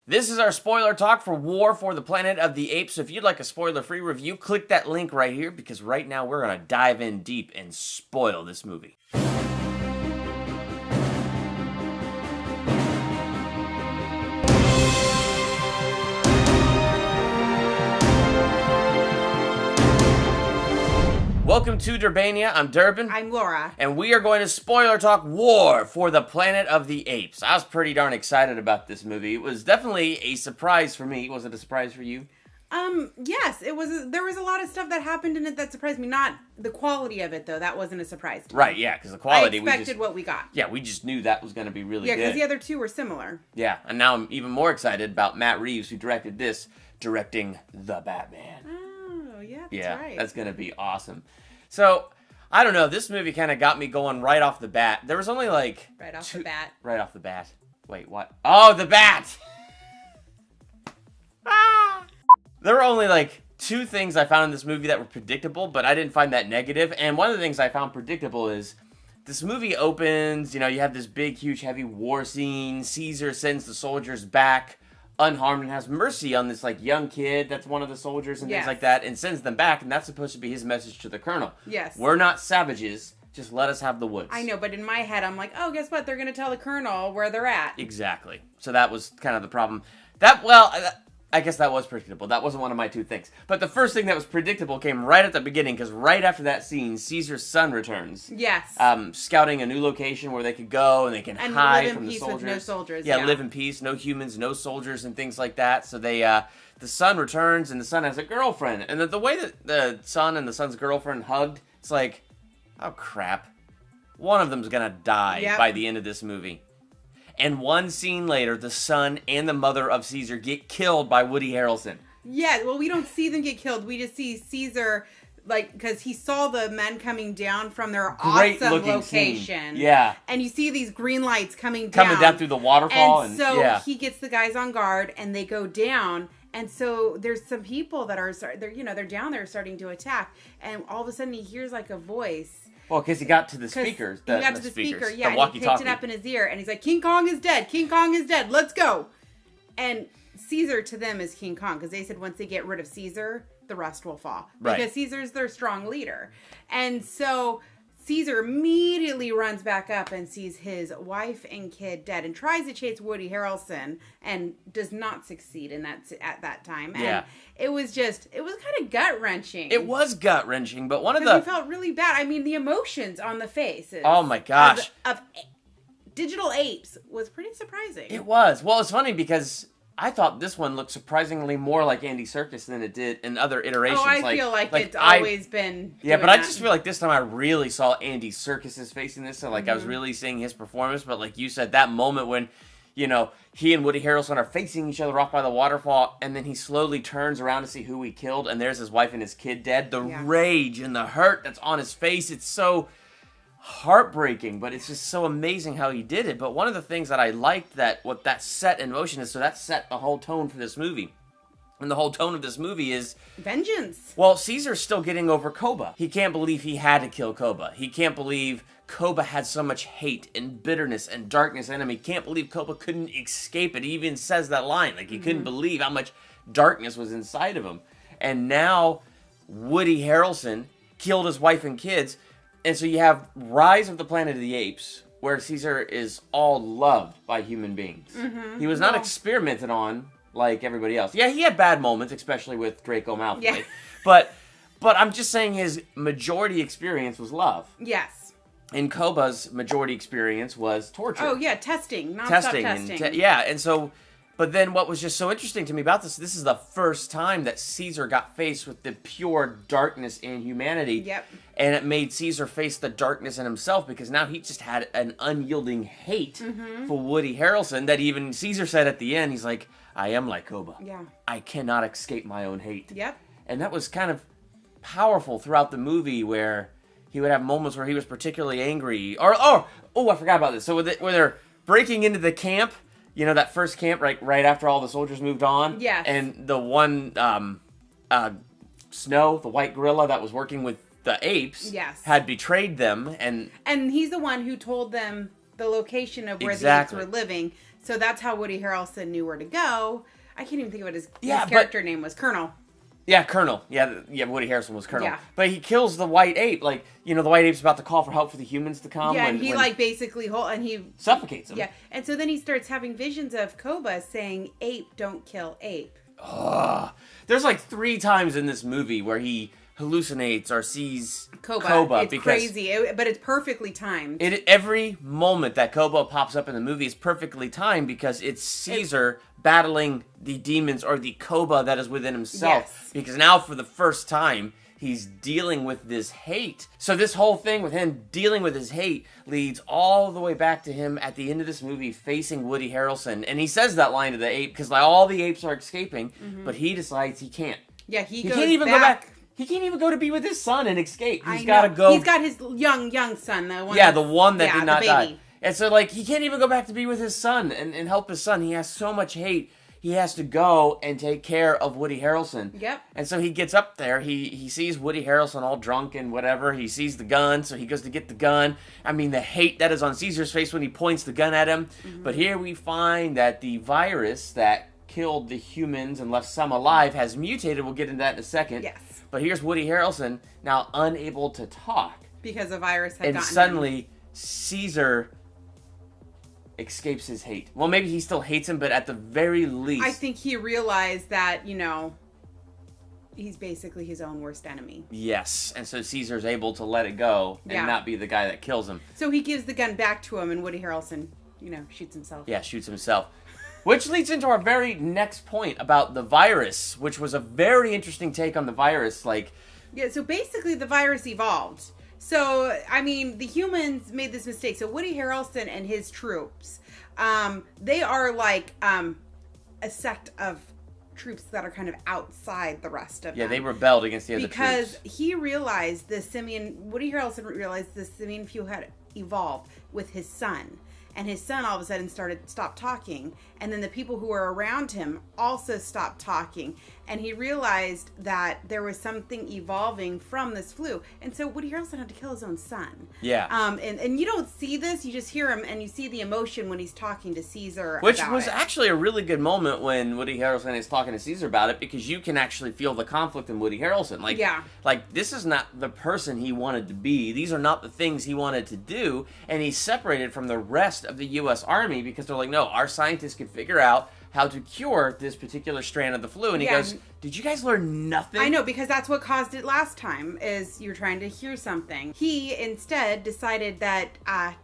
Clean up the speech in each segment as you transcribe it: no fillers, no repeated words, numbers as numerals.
This is our spoiler talk for War for the Planet of the Apes. So if you'd like a spoiler-free review, click that link right here, because right now we're going to dive in deep and spoil this movie. Welcome to Durbania. I'm Durbin. I'm Laura. And we are going to spoiler talk War for the Planet of the Apes. I was pretty darn excited about this movie. It was definitely a surprise for me. Was it a surprise for you? Yes, it was. There was a lot of stuff that happened in it that surprised me. Not the quality of it, though. That wasn't a surprise to me. Right, yeah, because the quality... I expected what we got. Yeah, we just knew that was going to be really good. Yeah, because the other two were similar. Yeah, and now I'm even more excited about Matt Reeves, who directed this, directing The Batman. Oh, yeah, that's right. That's going to be awesome. So, I don't know, this movie kind of got me going right off the bat. There was only like... Right off the bat. Right off the bat. Wait, what? Oh, the bat! There were only like two things I found in this movie that were predictable, but I didn't find that negative. And one of the things I found predictable is this movie opens, you have this big, huge, heavy war scene. Caesar sends the soldiers back unharmed and has mercy on this like young kid that's one of the soldiers and things like that, and sends them back, and that's supposed to be his message to the colonel. Yes. We're not savages. Just let us have the woods. I know, but in my head, I'm like, oh, guess what? They're going to tell the colonel where they're at. Exactly. So that was kind of the problem. I guess that was predictable. That wasn't one of my two things. But the first thing that was predictable came right at the beginning, because right after that scene, Caesar's son returns. Yes. Scouting a new location where they could go and they can hide from the soldiers. Live in peace with no soldiers. Yeah, live in peace, no humans, no soldiers, and things like that. So they, the son returns, and the son has a girlfriend. And the way that the son and the son's girlfriend hugged, it's like, oh crap, one of them's gonna die by the end of this movie. And one scene later, the son and the mother of Caesar get killed by Woody Harrelson. Yeah, well, we don't see them get killed. We just see Caesar, because he saw the men coming down from their awesome location. Scene. Yeah. And you see these green lights coming down through the waterfall. And so he gets the guys on guard, and they go down. And so there's some people that are, they're down there starting to attack. And all of a sudden he hears like a voice. Well, because he got to the speakers. He got to the speaker, yeah. And he picked it up in his ear, and he's like, King Kong is dead. King Kong is dead. Let's go. And Caesar to them is King Kong, because they said once they get rid of Caesar, the rest will fall. Because Caesar's their strong leader. And so Caesar immediately runs back up and sees his wife and kid dead and tries to chase Woody Harrelson and does not succeed at that time. And it was kind of gut-wrenching. It was gut-wrenching, but we felt really bad. I mean, the emotions on the faces. Oh my gosh. Of digital apes was pretty surprising. It was. Well, it's funny because I thought this one looked surprisingly more like Andy Serkis than it did in other iterations. Oh, I feel like it's always been. Yeah, but I just feel like this time I really saw Andy Serkis's face in this. So, I was really seeing his performance. But like you said, that moment when, he and Woody Harrelson are facing each other off by the waterfall, and then he slowly turns around to see who he killed, and there's his wife and his kid dead. The rage and the hurt that's on his face, it's so heartbreaking, but it's just so amazing how he did it. But one of the things that I liked what that set in motion is, so that set the whole tone for this movie. And the whole tone of this movie is vengeance. Well, Caesar's still getting over Koba. He can't believe he had to kill Koba. He can't believe Koba had so much hate and bitterness and darkness in him. He can't believe Koba couldn't escape it. He even says that line. Like, he couldn't believe how much darkness was inside of him. And now Woody Harrelson killed his wife and kids. And so you have Rise of the Planet of the Apes, where Caesar is all loved by human beings. Mm-hmm. He was not experimented on like everybody else. Yeah, he had bad moments, especially with Draco Malfoy. Yeah. But I'm just saying his majority experience was love. Yes. And Koba's majority experience was torture. Oh, yeah, testing. Non-stop testing. And so... But then what was just so interesting to me about this is the first time that Caesar got faced with the pure darkness in humanity. Yep. And it made Caesar face the darkness in himself, because now he just had an unyielding hate for Woody Harrelson that even Caesar said at the end, he's like, I am like Koba. Yeah. I cannot escape my own hate. Yep. And that was kind of powerful throughout the movie, where he would have moments where he was particularly angry. I forgot about this. So where they're breaking into the camp, that first camp right after all the soldiers moved on. Yes. And the one, Snow, the white gorilla that was working with the apes, had betrayed them. And he's the one who told them the location of where the apes were living. So that's how Woody Harrelson knew where to go. I can't even think of what his character name was. Colonel. Yeah, Colonel. Yeah, Woody Harrelson was Colonel. Yeah. But he kills the white ape. Like, the white ape's about to call for help for the humans to come. Yeah, and he basically and he suffocates him. Yeah, and so then he starts having visions of Koba saying, "Ape, don't kill ape." There's like 3 times in this movie where he hallucinates or sees Koba. It's crazy, but it's perfectly timed. Every moment that Koba pops up in the movie is perfectly timed because it's Caesar battling the demons or the Koba that is within himself. Yes. Because now for the first time, he's dealing with this hate. So this whole thing with him dealing with his hate leads all the way back to him at the end of this movie facing Woody Harrelson. And he says that line to the ape because all the apes are escaping, but he decides he can't. Yeah, he can't even go back. He can't even go to be with his son and escape. He's got to go. He's got his young son, the one. Yeah, the one that did not baby. die. And so, he can't even go back to be with his son and help his son. He has so much hate. He has to go and take care of Woody Harrelson. Yep. And so he gets up there. He sees Woody Harrelson all drunk and whatever. He sees the gun, so he goes to get the gun. I mean, the hate that is on Caesar's face when he points the gun at him. Mm-hmm. But here we find that the virus that killed the humans and left some alive has mutated. We'll get into that in a second. Yes. But here's Woody Harrelson now unable to talk. Because the virus had gotten him. And suddenly, Caesar escapes his hate. Well, maybe he still hates him, but at the very least... I think he realized that, he's basically his own worst enemy. Yes, and so Caesar's able to let it go and not be the guy that kills him. So he gives the gun back to him, and Woody Harrelson, shoots himself. Yeah, shoots himself. Which leads into our very next point about the virus, which was a very interesting take on the virus. Yeah, so basically the virus evolved. So, the humans made this mistake. So Woody Harrelson and his troops, they are like a sect of troops that are kind of outside the rest of them. Yeah, they rebelled against the other troops. Because he realized Woody Harrelson realized the simian few had evolved with his son. And his son all of a sudden stopped talking. And then the people who were around him also stopped talking. And he realized that there was something evolving from this flu. And so Woody Harrelson had to kill his own son. Yeah. And you don't see this. You just hear him and you see the emotion when he's talking to Caesar Which about was it. actually a really good moment when Woody Harrelson is talking to Caesar about it, because you can actually feel the conflict in Woody Harrelson. This is not the person he wanted to be. These are not the things he wanted to do. And he's separated from the rest of the U.S. Army because they're like, no, our scientists can figure out how to cure this particular strand of the flu. And he goes, did you guys learn nothing? I know, because that's what caused it last time, is you're trying to hear something. He instead decided that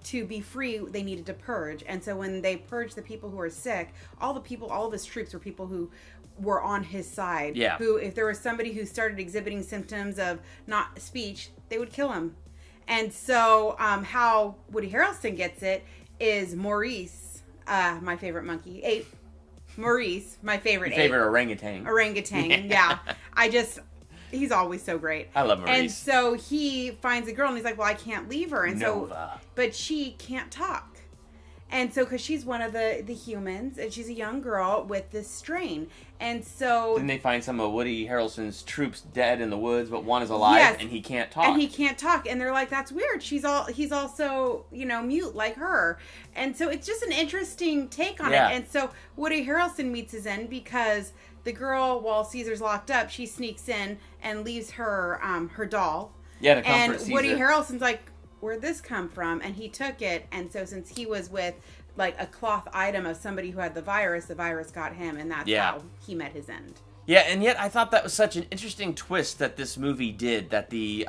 to be free, they needed to purge. And so when they purged the people who were sick, all of his troops were people who were on his side. Yeah. Who, if there was somebody who started exhibiting symptoms of not speech, they would kill him. And so how Woody Harrelson gets it is Maurice, my favorite monkey, ape. Maurice, my favorite ape. Favorite orangutan. Orangutan, yeah. He's always so great. I love Maurice. And so he finds a girl and he's like, well, I can't leave her. And Nova. But she can't talk. And so, because she's one of the humans, and she's a young girl with this strain. And so... Then they find some of Woody Harrelson's troops dead in the woods, but one is alive, and he can't talk. And he can't talk. And they're like, that's weird. He's also, mute like her. And so it's just an interesting take on it. And so Woody Harrelson meets his end because the girl, while Caesar's locked up, she sneaks in and leaves her her doll. Yeah, to comfort Caesar. And Woody Harrelson's like, where'd this come from? And he took it. And so since he was with a cloth item of somebody who had the virus got him. And that's how he met his end. Yeah, and yet I thought that was such an interesting twist that this movie did, that the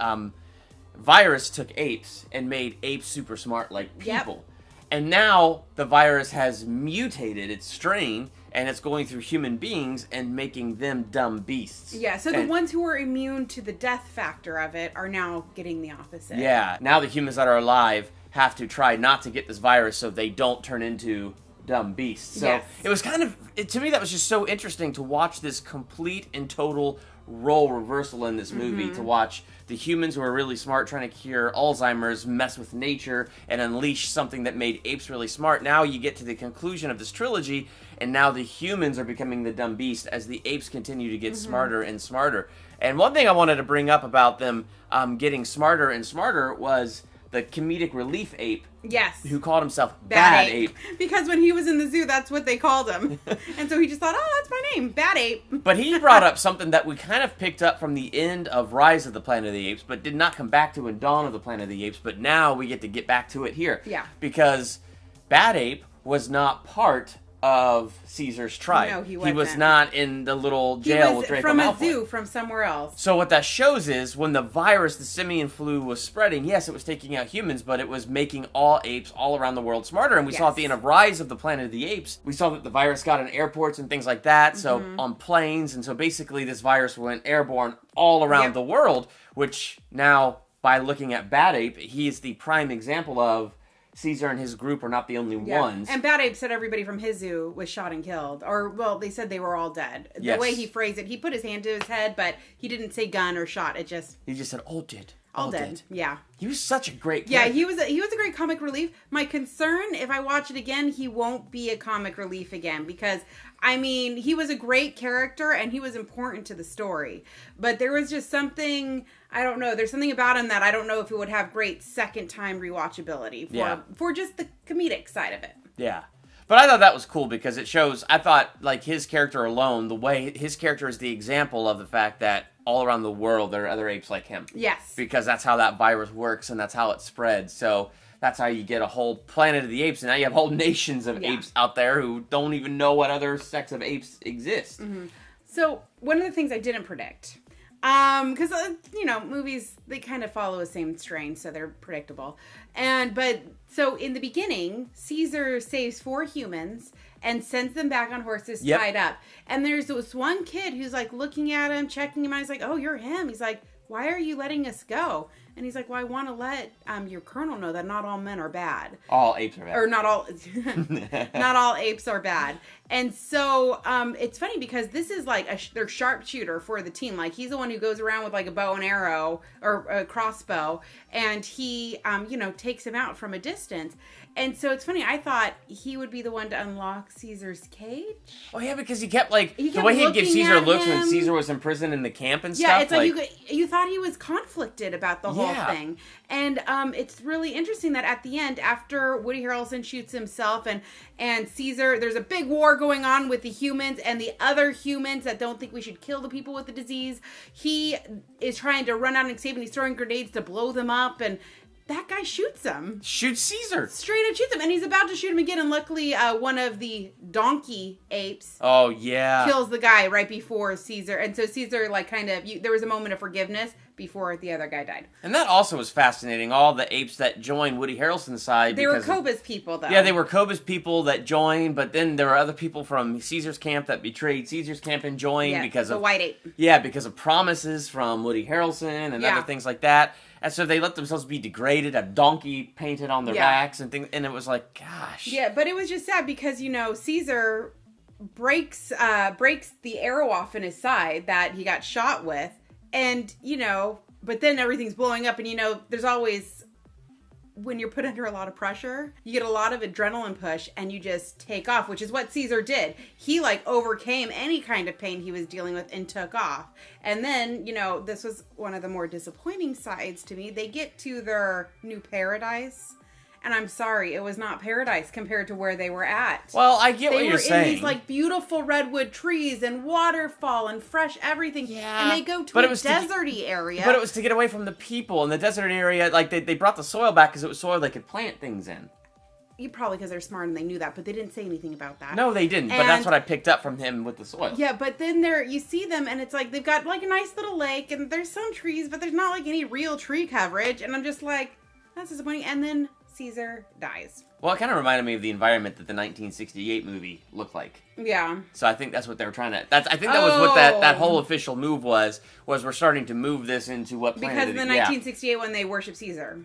virus took apes and made apes super smart like people. Yep. And now the virus has mutated its strain, and it's going through human beings and making them dumb beasts. Yeah, so the ones who are immune to the death factor of it are now getting the opposite. Yeah, now the humans that are alive have to try not to get this virus so they don't turn into dumb beasts. So it was kind of, to me, that was just so interesting to watch this complete and total role reversal in this movie, to watch the humans who are really smart trying to cure Alzheimer's mess with nature and unleash something that made apes really smart. Now you get to the conclusion of this trilogy, and now the humans are becoming the dumb beast as the apes continue to get smarter and smarter. And one thing I wanted to bring up about them getting smarter and smarter was the comedic relief ape. Yes. Who called himself Bad Ape. Because when he was in the zoo, that's what they called him. And so he just thought, oh, that's my name, Bad Ape. But he brought up something that we kind of picked up from the end of Rise of the Planet of the Apes, but did not come back to in Dawn of the Planet of the Apes, but now we get back to it here. Yeah. Because Bad Ape was not part of Caesar's tribe. No, he wasn't. He was not in the little jail with Draco Malfoy. From Malfoy. a zoo, from somewhere else. So what that shows is when the virus, the simian flu, was spreading, yes, it was taking out humans, but it was making all apes all around the world smarter. And we saw at the end of Rise of the Planet of the Apes, we saw that the virus got in airports and things like that, so on planes, and so basically this virus went airborne all around the world, which now, by looking at Bad Ape, he is the prime example of Caesar and his group are not the only ones. And Bad Ape said everybody from his zoo was shot and killed. Or, well, they said they were all dead. The way he phrased it, he put his hand to his head, but he didn't say gun or shot. He just said all dead. All dead. Yeah. He was such a great character. Yeah, he was a great comic relief. My concern, if I watch it again, he won't be a comic relief again. Because, I mean, he was a great character and he was important to the story. But there was just something, I don't know, there's something about him that I don't know if it would have great second time rewatchability for just the comedic side of it. Yeah. But I thought that was cool because it shows, I thought, like, his character alone, the way his character is the example of the fact that all around the world there are other apes like him. Yes. Because that's how that virus works and that's how it spreads. So that's how you get a whole planet of the apes. And now you have whole nations of apes out there who don't even know what other sects of apes exist. Mm-hmm. So one of the things I didn't predict, because, you know, movies, they kind of follow the same strain, so they're predictable. So in the beginning, Caesar saves 4 humans and sends them back on horses tied up. And there's this one kid who's like looking at him, checking him out. He's like, oh, you're him. He's like, why are you letting us go? And he's like, well, I want to let your colonel know that not all men are bad. All apes are bad. Or not all apes are bad. And so it's funny because this is like their sharpshooter for the team. Like he's the one who goes around with like a bow and arrow or a crossbow, and he takes him out from a distance. And so it's funny, I thought he would be the one to unlock Caesar's cage. Oh, yeah, because he kept, the way he'd give Caesar looks when Caesar was in prison in the camp and stuff. Yeah, it's like you thought he was conflicted about the whole thing. And it's really interesting that at the end, after Woody Harrelson shoots himself and Caesar, there's a big war going on with the humans and the other humans that don't think we should kill the people with the disease. He is trying to run out and escape, and he's throwing grenades to blow them up, and that guy shoots him. Shoots Caesar. Straight up shoots him. And he's about to shoot him again. And luckily, one of the donkey apes kills the guy right before Caesar. And so Caesar, there was a moment of forgiveness before the other guy died. And that also was fascinating. All the apes that joined Woody Harrelson's side. They were Koba's people, though. Yeah, they were Koba's people that joined. But then there were other people from Caesar's camp that betrayed Caesar's camp and joined because of... the white ape. Yeah, because of promises from Woody Harrelson and other things like that. And so they let themselves be degraded, a donkey painted on their backs and things, and it was like, gosh. Yeah, but it was just sad because, Caesar breaks the arrow off in his side that he got shot with, and, but then everything's blowing up, and, there's always, when you're put under a lot of pressure, you get a lot of adrenaline push, and you just take off, which is what Caesar did. He, overcame any kind of pain he was dealing with and took off. And then, this was one of the more disappointing sides to me. They get to their new paradise, and I'm sorry, it was not paradise compared to where they were at. Well, I get what you're saying. They were in these, beautiful redwood trees and waterfall and fresh everything. Yeah. And they go to a deserty area. But it was to get away from the people. In the desert area, they brought the soil back because it was soil they could plant things in. Probably because they're smart and they knew that, but they didn't say anything about that. No, they didn't, but that's what I picked up from him with the soil. Yeah, but then you see them, and it's they've got, a nice little lake, and there's some trees, but there's not, any real tree coverage, and I'm just that's disappointing. And then Caesar dies. Well, it kind of reminded me of the environment that the 1968 movie looked like. Yeah. So I think that's what they were trying to... I think that was what that whole official move was we're starting to move this into what Planet Because in the 1968 one, they worship Caesar.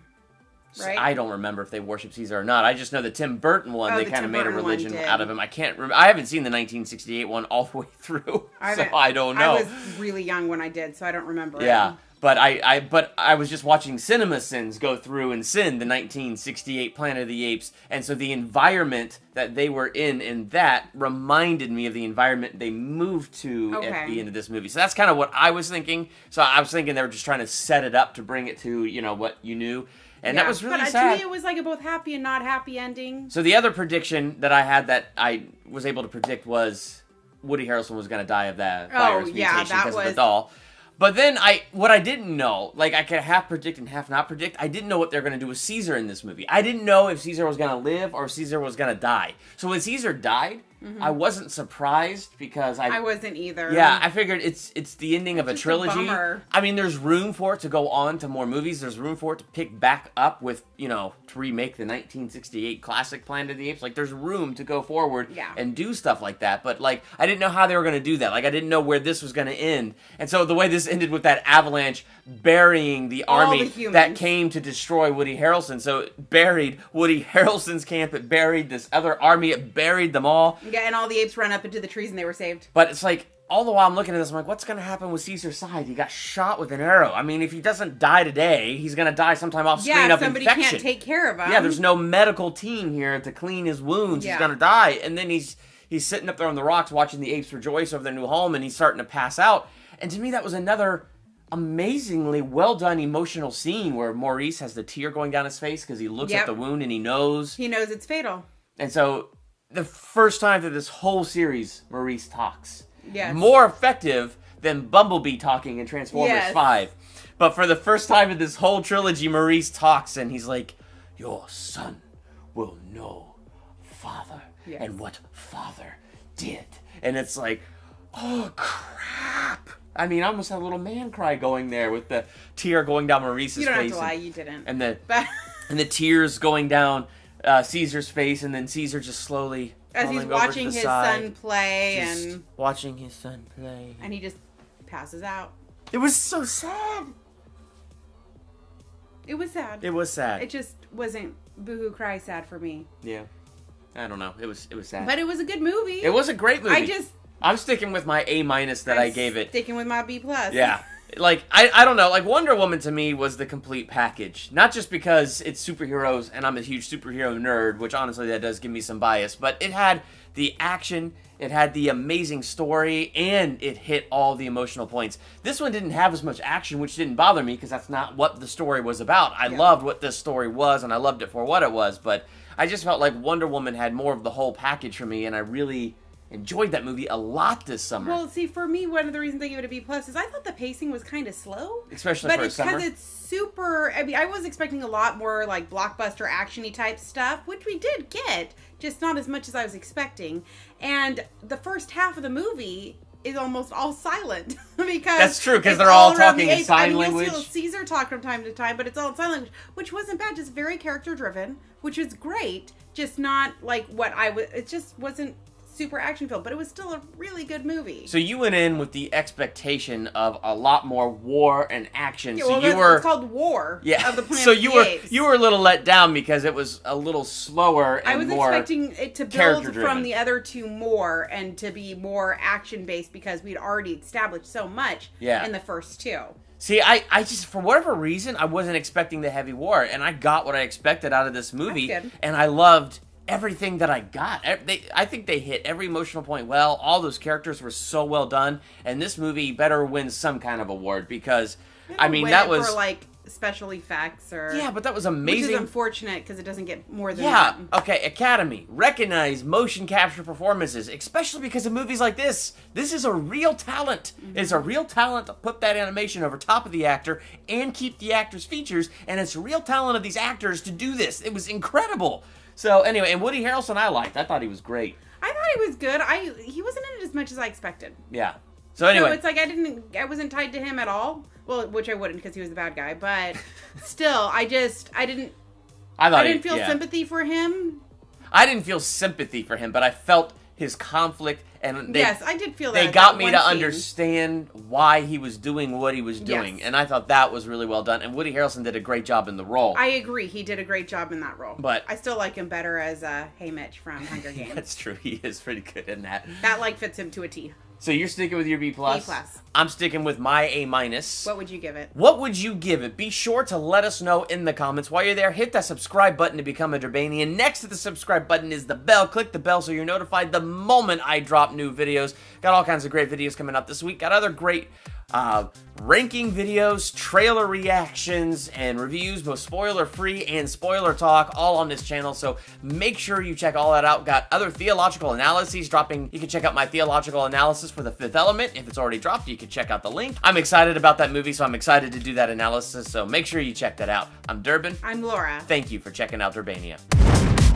Right? I don't remember if they worship Caesar or not. I just know the Tim Burton one, they kind of made a religion out of him. I can't remember. I haven't seen the 1968 one all the way through, so I don't know. I was really young when I did, so I don't remember it. But I was just watching CinemaSins go through and sin the 1968 Planet of the Apes, and so the environment that they were in that reminded me of the environment they moved to at the end of this movie. So that's kind of what I was thinking. So I was thinking they were just trying to set it up to bring it to, what you knew. And that was really but sad. to me, it was like a both happy and not happy ending. So the other prediction that I had that I was able to predict was Woody Harrelson was going to die of that virus mutation because of the doll. But then what I didn't know, like I could half predict and half not predict, I didn't know what they were going to do with Caesar in this movie. I didn't know if Caesar was going to live or if Caesar was going to die. So when Caesar died, I wasn't surprised because I wasn't either. Yeah, I figured it's the ending of a just trilogy. a bummer. I mean, there's room for it to go on to more movies. There's room for it to pick back up with, to remake the 1968 classic Planet of the Apes. Like, there's room to go forward and do stuff like that. But, like, I didn't know how they were going to do that. Like, I didn't know where this was going to end. And so the way this ended with that avalanche burying the army that came to destroy Woody Harrelson. So it buried Woody Harrelson's camp. It buried this other army. It buried them all. Yeah, and all the apes ran up into the trees and they were saved. But it's like, all the while I'm looking at this, I'm like, what's going to happen with Caesar's side? He got shot with an arrow. I mean, if he doesn't die today, he's going to die sometime off screen of infection. Yeah, somebody can't take care of him. Yeah, there's no medical team here to clean his wounds. Yeah. He's going to die. And then he's sitting up there on the rocks watching the apes rejoice over their new home, and he's starting to pass out. And to me, that was another amazingly well-done emotional scene where Maurice has the tear going down his face because he looks at the wound and he knows. He knows it's fatal. And so, the first time through this whole series, Maurice talks. Yes. More effective than Bumblebee talking in Transformers 5. But for the first time in this whole trilogy, Maurice talks and he's like, your son will know Father and what Father did. And it's like, oh, crap. I mean, I almost had a little man cry going there with the tear going down Maurice's face. You don't have to lie, you didn't. And the tears going down Caesar's face, and then Caesar just slowly as he's watching his son play and watching his son play, and he just passes out. It was so sad. It was sad. It was sad. It just wasn't boohoo cry sad for me. Yeah, I don't know. It was sad, but it was a good movie. It was a great movie. I'm sticking with my A- that I gave it. Sticking with my B+. Yeah. Like, I don't know. Like, Wonder Woman to me was the complete package. Not just because it's superheroes and I'm a huge superhero nerd, which honestly that does give me some bias, but it had the action, it had the amazing story, and it hit all the emotional points. This one didn't have as much action, which didn't bother me because that's not what the story was about. I loved what this story was, and I loved it for what it was, but I just felt like Wonder Woman had more of the whole package for me, and I really enjoyed that movie a lot this summer. Well, see, for me, one of the reasons I give it a B+ is I thought the pacing was kind of slow. Especially for a summer. But it's because it's super... I mean, I was expecting a lot more, like, blockbuster, action-y type stuff, which we did get, just not as much as I was expecting. And the first half of the movie is almost all silent. Because that's true, because they're all talking in sign language. You'll see Caesar talk from time to time, but it's all in sign language, which wasn't bad, just very character-driven, which was great, just not, like, what I was... It just wasn't super action filled, but it was still a really good movie. So you went in with the expectation of a lot more war and action. Yeah, so well, it's called War of the Planet so of the Apes. you were a little let down because it was a little slower and I was more expecting it to build from the other two more and to be more action based because we'd already established so much in the first two. See, I just, for whatever reason, I wasn't expecting the heavy war, and I got what I expected out of this movie, and I loved everything that I got. I think they hit every emotional point well. All those characters were so well done, and this movie better win some kind of award because, I mean, that was for like special effects or but that was amazing. Which is unfortunate because it doesn't get more than that. Okay, Academy, recognize motion capture performances, especially because of movies like this. This is a real talent. It's a real talent to put that animation over top of the actor and keep the actor's features, and it's a real talent of these actors to do this. It was incredible. So anyway, and Woody Harrelson I liked. I thought he was great. I thought he was good. He wasn't in it as much as I expected. Yeah. So anyway. So it's like I wasn't tied to him at all. Well, which I wouldn't because he was the bad guy. But still, I didn't feel sympathy for him. I didn't feel sympathy for him, but I felt his conflict, and yes, I did feel that. They got me to understand why he was doing what he was doing, and I thought that was really well done. And Woody Harrelson did a great job in the role. I agree, he did a great job in that role. But I still like him better as Haymitch from Hunger Games. That's true, he is pretty good in that. That fits him to a T. So you're sticking with your B+? B+. I'm sticking with my A-. What would you give it? What would you give it? Be sure to let us know in the comments. While you're there, hit that subscribe button to become a Durbanian. Next to the subscribe button is the bell. Click the bell so you're notified the moment I drop new videos. Got all kinds of great videos coming up this week. Got other great ranking videos, trailer reactions, and reviews, both spoiler-free and spoiler talk, all on this channel, so make sure you check all that out. Got other theological analyses dropping. You can check out my theological analysis for The Fifth Element. If it's already dropped, you can check out the link. I'm excited about that movie, so I'm excited to do that analysis, so make sure you check that out. I'm Durbin. I'm Laura. Thank you for checking out Durbania.